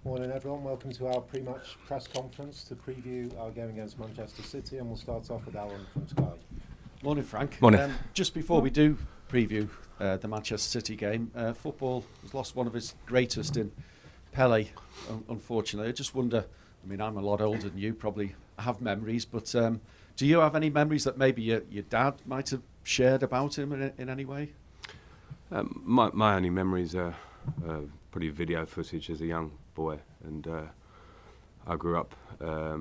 Morning everyone, welcome to our pre-match press conference to preview our game against Manchester City, and we'll start off with Alan from Sky. Morning Frank. Morning. Just before we do preview the Manchester City game, football has lost one of its greatest in Pele, unfortunately. I just wonder, I mean I'm a lot older than you, probably have memories, but do you have any memories that maybe your dad might have shared about him in any way? My only memories are pretty video footage as a young boy, and I grew up, I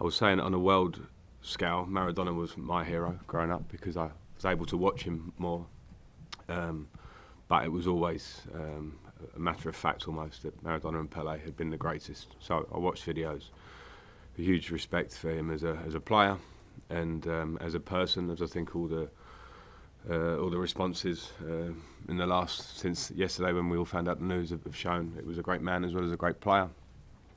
was saying on a world scale, Maradona was my hero growing up because I was able to watch him more, but it was always a matter of fact almost that Maradona and Pele had been the greatest. So I watched videos, a huge respect for him as a player and as a person, as I think all the responses in the since yesterday when we all found out the news have shown it was a great man as well as a great player,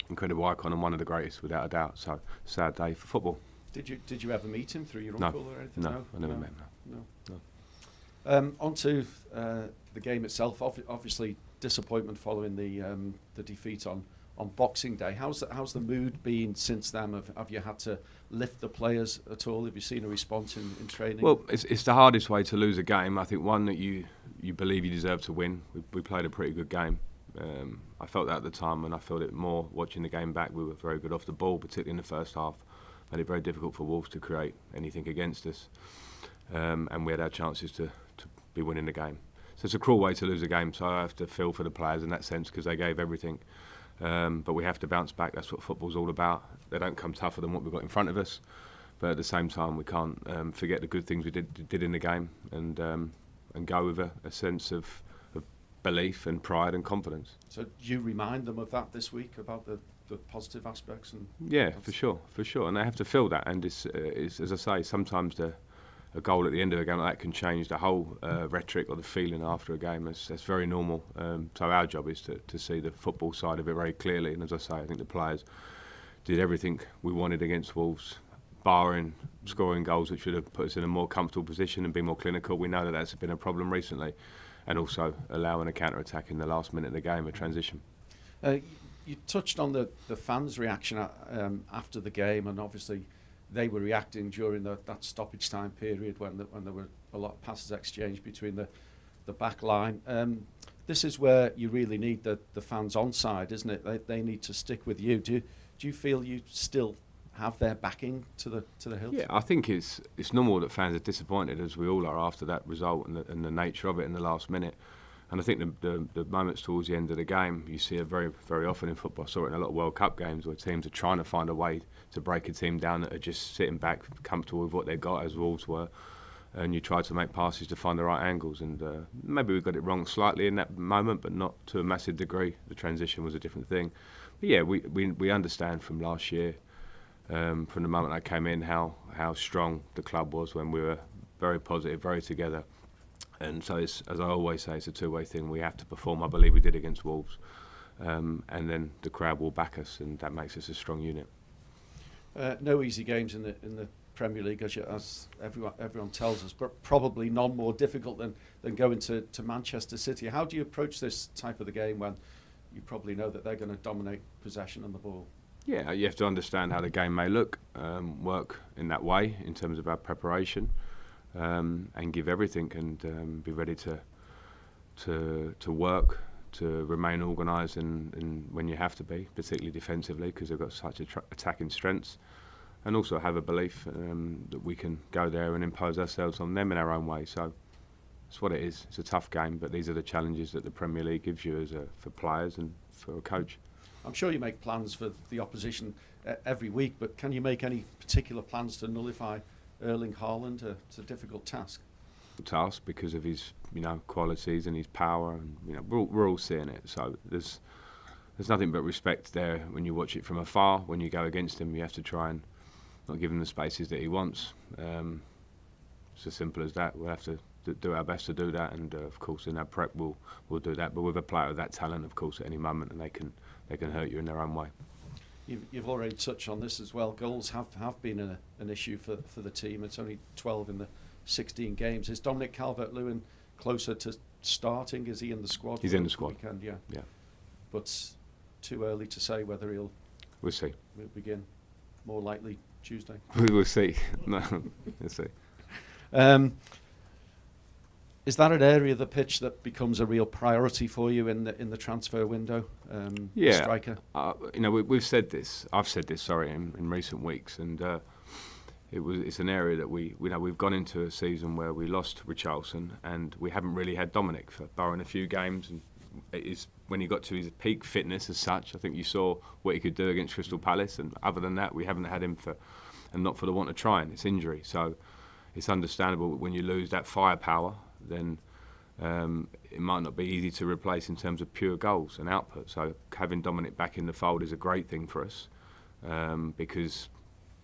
incredible icon and one of the greatest without a doubt. So sad day for football. Did you ever meet him through your uncle or anything? No, I never met him. No. On to the game itself. Obviously disappointment following the defeat on Boxing Day. How's the mood been since then? Have you had to lift the players at all? Have you seen a response in training? Well, it's the hardest way to lose a game. I think one that you believe you deserve to win. We played a pretty good game. I felt that at the time, and I felt it more watching the game back. We were very good off the ball, particularly in the first half. Made it very difficult for Wolves to create anything against us, and we had our chances to be winning the game. So it's a cruel way to lose a game. So I have to feel for the players in that sense because they gave everything. But we have to bounce back. That's what football's all about. They don't come tougher than what we've got in front of us. But at the same time, we can't forget the good things we did in the game and go with a sense of belief and pride and confidence. So do you remind them of that this week, about the positive aspects? And yeah, for sure. And they have to feel that. And it's as I say, sometimes a goal at the end of a game like that can change the whole rhetoric or the feeling after a game. That's very normal. So our job is to see the football side of it very clearly. And as I say, I think the players did everything we wanted against Wolves, barring scoring goals which would have put us in a more comfortable position and be more clinical. We know that that's been a problem recently. And also allowing a counter-attack in the last minute of the game, a transition. You touched on the fans' reaction after the game, and obviously they were reacting during that stoppage time period when there were a lot of passes exchanged between the back line. This is where you really need the fans on side, isn't it? They need to stick with you. Do you feel you still have their backing to the hilt? Yeah, I think it's normal that fans are disappointed, as we all are, after that result and the nature of it in the last minute. And I think the moments towards the end of the game, you see it very, very often in football. I saw it in a lot of World Cup games where teams are trying to find a way to break a team down that are just sitting back, comfortable with what they got, as Wolves were. And you try to make passes to find the right angles. And maybe we got it wrong slightly in that moment, but not to a massive degree. The transition was a different thing. But yeah, we understand from last year, from the moment I came in, how strong the club was when we were very positive, very together. And so, as I always say, it's a two-way thing. We have to perform. I believe we did against Wolves, and then the crowd will back us, and that makes us a strong unit. No easy games in the Premier League, as everyone tells us, but probably none more difficult than going to Manchester City. How do you approach this type of the game when you probably know that they're going to dominate possession and the ball? Yeah, you have to understand how the game may look, work in that way in terms of our preparation. And give everything and be ready to work, to remain organised and when you have to be, particularly defensively, because they've got such attacking strengths, and also have a belief that we can go there and impose ourselves on them in our own way. So it's what it is. It's a tough game, but these are the challenges that the Premier League gives you for players and for a coach. I'm sure you make plans for the opposition every week, but can you make any particular plans to nullify Erling Haaland? It's a difficult task. Because of his, qualities and his power, and we're all seeing it. So there's nothing but respect there when you watch it from afar. When you go against him, you have to try and not give him the spaces that he wants. It's as simple as that. We'll have to do our best to do that, and of course in our prep we'll do that. But with a player of that talent, of course, at any moment, and they can hurt you in their own way. You've already touched on this as well. Goals have been an issue for the team. It's only 12 in the 16 games. Is Dominic Calvert-Lewin closer to starting? Is he in the squad? He's in the squad. Weekend? Yeah. Yeah. But too early to say whether We'll see. will begin. More likely Tuesday. We will see. No, we'll see. Is that an area of the pitch that becomes a real priority for you in the transfer window? Yeah, striker. We've said this. I've said this. Sorry, in recent weeks, and it's an area that we've gone into a season where we lost Richarlison, and we haven't really had Dominic for barring a few games. And it is when he got to his peak fitness as such. I think you saw what he could do against Crystal Palace, and other than that, we haven't had him and not for the want of trying. It's injury, so it's understandable when you lose that firepower. Then it might not be easy to replace in terms of pure goals and output. So having Dominic back in the fold is a great thing for us, because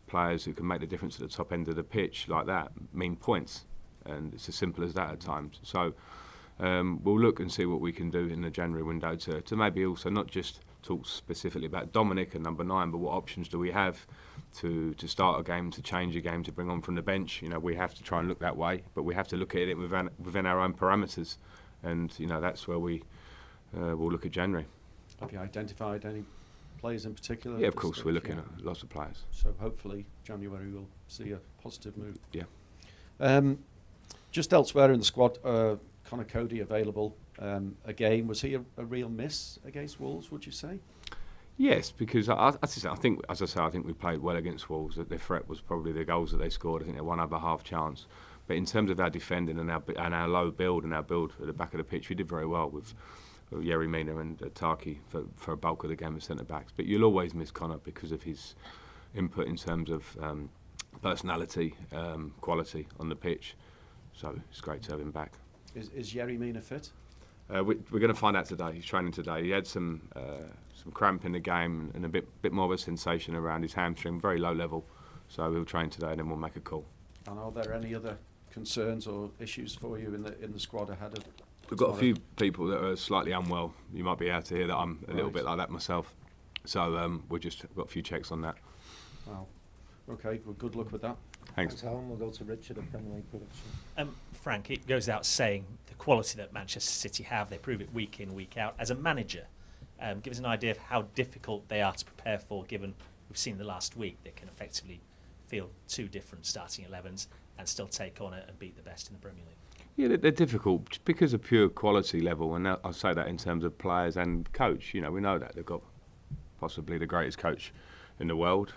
players who can make the difference at the top end of the pitch like that mean points, and it's as simple as that at times. So we'll look and see what we can do in the January window to maybe also not just talk specifically about Dominic and number 9, but what options do we have to start a game, to change a game, to bring on from the bench. We have to try and look that way, but we have to look at it within our own parameters, and that's where we will look at January. Have you identified any players in particular? Yeah, of course, we're looking at lots of players. So hopefully January we'll see a positive move. Yeah. Just elsewhere in the squad, Conor Cody available again. Was he a real miss against Wolves, would you say? Yes, because I think, as I say, I think we played well against Wolves. That their threat was probably the goals that they scored. I think they won over half chance. But in terms of our defending and our low build and our build at the back of the pitch, we did very well with Yerry Mina and Taki for a bulk of the game as centre backs. But you'll always miss Conor because of his input in terms of personality, quality on the pitch. So it's great to have him back. Is Yerry Mina fit? We're going to find out today. He's training today. He had some cramp in the game and a bit more of a sensation around his hamstring, very low level. So he'll train today, and then we'll make a call. And are there any other concerns or issues for you in the squad ahead of? We've got a few people that are slightly unwell. You might be able to hear that I'm a little bit like that myself. So we've got a few checks on that. Wow. Okay. Well, good luck with that. Thanks. Alan, we'll go to Richard at Premier League Production. Frank, it goes out saying the quality that Manchester City have, they prove it week in, week out. As a manager, give us an idea of how difficult they are to prepare for, given we've seen the last week they can effectively field 2 different starting 11s and still take on it and beat the best in the Premier League. Yeah, they're difficult just because of pure quality level, and I say that in terms of players and coach. We know that they've got possibly the greatest coach in the world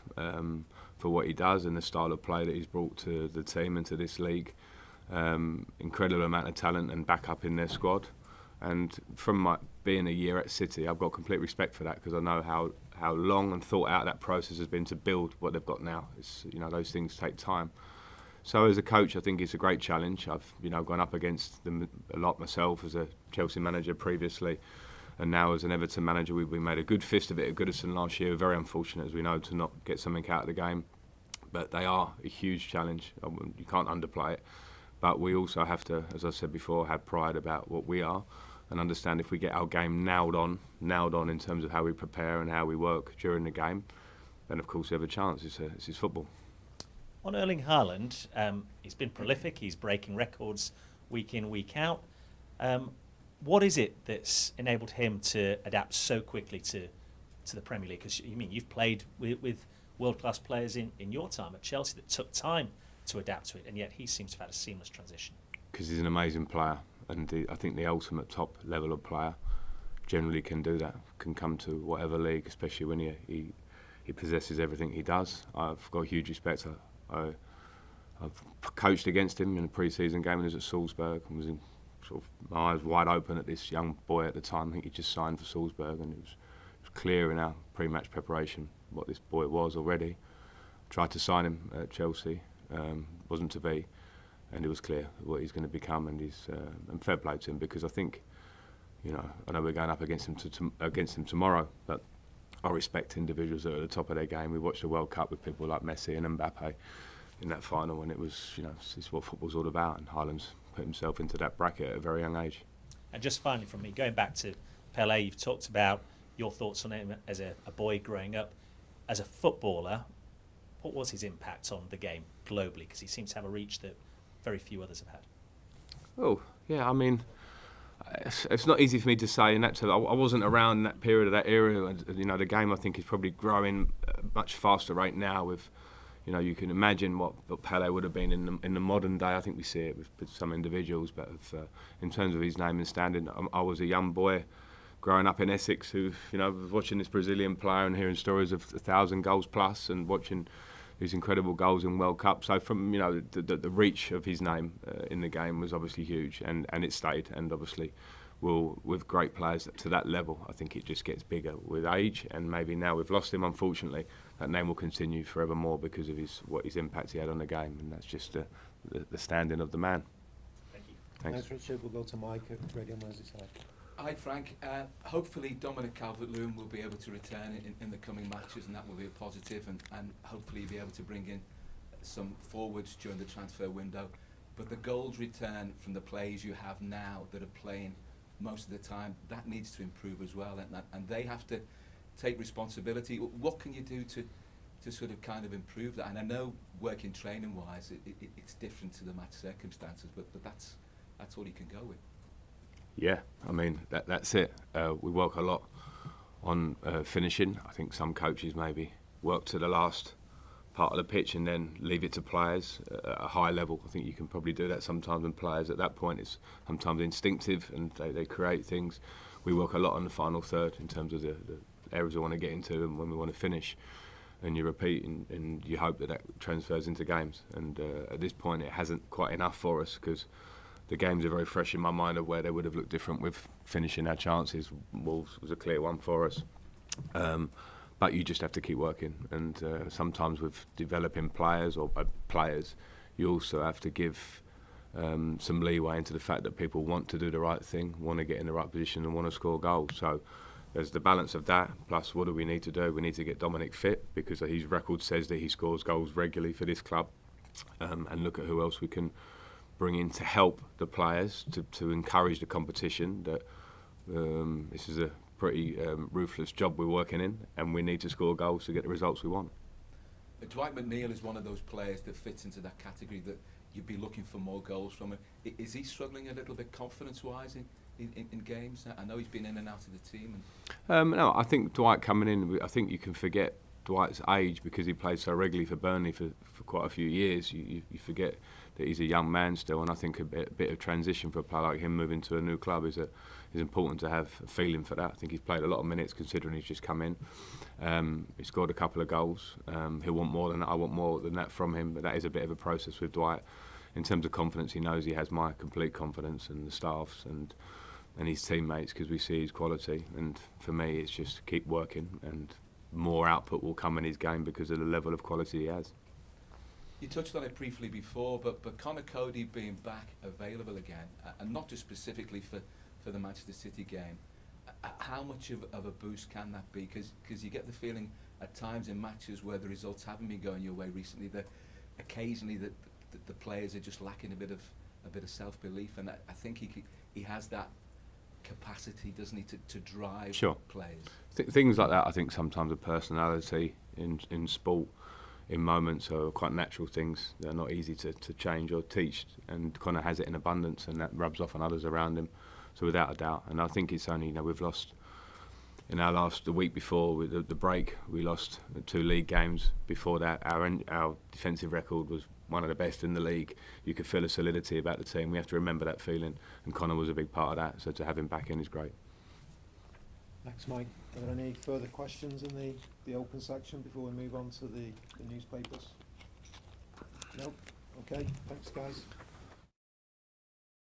for what he does and the style of play that he's brought to the team and to this league. Incredible amount of talent and backup in their squad. And from my being a year at City, I've got complete respect for that, because I know how long and thought out that process has been to build what they've got now. It's, those things take time. So as a coach, I think it's a great challenge. I've gone up against them a lot myself as a Chelsea manager previously, and now as an Everton manager. We made a good fist of it at Goodison last year. Very unfortunate, as we know, to not get something out of the game. But they are a huge challenge. You can't underplay it. But we also have to, as I said before, have pride about what we are, and understand if we get our game nailed on in terms of how we prepare and how we work during the game, then of course we have a chance. It's football. On Erling Haaland, he's been prolific. He's breaking records week in, week out. What is it that's enabled him to adapt so quickly to the Premier League? Because you've played with world-class players in your time at Chelsea that took time to adapt to it, and yet he seems to have had a seamless transition. Because he's an amazing player, and I think the ultimate top level of player generally can do that, can come to whatever league, especially when he possesses everything he does. I've got huge respect. I've coached against him in a pre-season game when he was at Salzburg, and was sort of my eyes wide open at this young boy at the time. I think he just signed for Salzburg, and it was clear in our pre-match preparation what this boy was already. Tried to sign him at Chelsea, wasn't to be, and it was clear what he's going to become, and and fair play to him, because I think, I know we're going up against him tomorrow, but I respect individuals that are at the top of their game. We watched the World Cup with people like Messi and Mbappe in that final, and it was, it's what football's all about, and Haaland's put himself into that bracket at a very young age. And just finally from me, going back to Pelé, you've talked about your thoughts on him as a boy growing up. as a footballer, what was his impact on the game globally? Because he seems to have a reach that very few others have had. Oh, yeah, I mean, it's not easy for me to say. And I wasn't around that period of that era. And, you know, the game, I think, is probably growing at a much faster rate now with, you know, you can imagine what Pele would have been in the modern day. I think we see it with some individuals, but in terms of his name and standing, I was a young boy growing up in Essex who, you know, was watching this Brazilian player and hearing stories of 1,000 goals plus and watching his incredible goals in World Cup. So from, you know, the reach of his name in the game was obviously huge, and it stayed. And obviously, with great players to that level, I think it just gets bigger with age. And maybe now we've lost him, unfortunately, that name will continue forevermore because of his impact he had on the game, and that's just the standing of the man. Thank you. Thanks. Richard. We'll go to Mike at Radio Merseyside. Hi Frank, hopefully Dominic Calvert-Lewin will be able to return in the coming matches, and that will be a positive, and hopefully be able to bring in some forwards during the transfer window. But the goals return from the players you have now that are playing most of the time, that needs to improve as well, and they have to take responsibility. What can you do to sort of kind of improve that? And I know working training wise it's different to the match circumstances, but that's all you can go with. Yeah, I mean, that's it. We work a lot on finishing. I think some coaches maybe work to the last part of the pitch and then leave it to players at a high level. I think you can probably do that sometimes, and players at that point it's sometimes instinctive and they create things. We work a lot on the final third in terms of the areas we want to get into and when we want to finish. And you repeat and you hope that transfers into games. And at this point it hasn't quite enough for us because the games are very fresh in my mind of where they would have looked different with finishing our chances. Wolves was a clear one for us. But you just have to keep working. And sometimes with developing players or players, you also have to give some leeway into the fact that people want to do the right thing, want to get in the right position and want to score goals. So there's the balance of that, plus what do we need to do? We need to get Dominic fit because his record says that he scores goals regularly for this club, and look at who else we can bring in to help the players to encourage the competition. That this is a pretty ruthless job we're working in, and we need to score goals to get the results we want. Dwight McNeil is one of those players that fits into that category that you'd be looking for more goals from him. Is he struggling a little bit confidence-wise in games? I know he's been in and out of the team. No, I think Dwight coming in, I think you can forget Dwight's age because he played so regularly for Burnley for quite a few years. You forget that he's a young man still, and I think a bit of transition for a player like him moving to a new club is important to have a feeling for that. I think he's played a lot of minutes considering he's just come in. He scored a couple of goals. He'll want more than that. I want more than that from him, but that is a bit of a process with Dwight. In terms of confidence, he knows he has my complete confidence and the staff's and his teammates because we see his quality. And for me, it's just keep working and more output will come in his game because of the level of quality he has. You touched on it briefly before, but Conor Cody being back available again, and not just specifically for the Manchester City game, how much of a boost can that be? Because you get the feeling at times in matches where the results haven't been going your way recently that occasionally the players are just lacking a bit of self-belief, and I think he has that capacity, doesn't he, to drive Sure. players. Things like that, I think sometimes a personality in sport in moments are quite natural things. They're not easy to change or teach, and Conor has it in abundance, and that rubs off on others around him. So without a doubt, and I think it's only, we've lost in the week before with the break, we lost 2 league games. Before that, our defensive record was one of the best in the league. You could feel a solidity about the team. We have to remember that feeling, and Conor was a big part of that. So to have him back in is great. Thanks, Mike. Are there any further questions in the open section before we move on to the newspapers? No? Okay, thanks guys.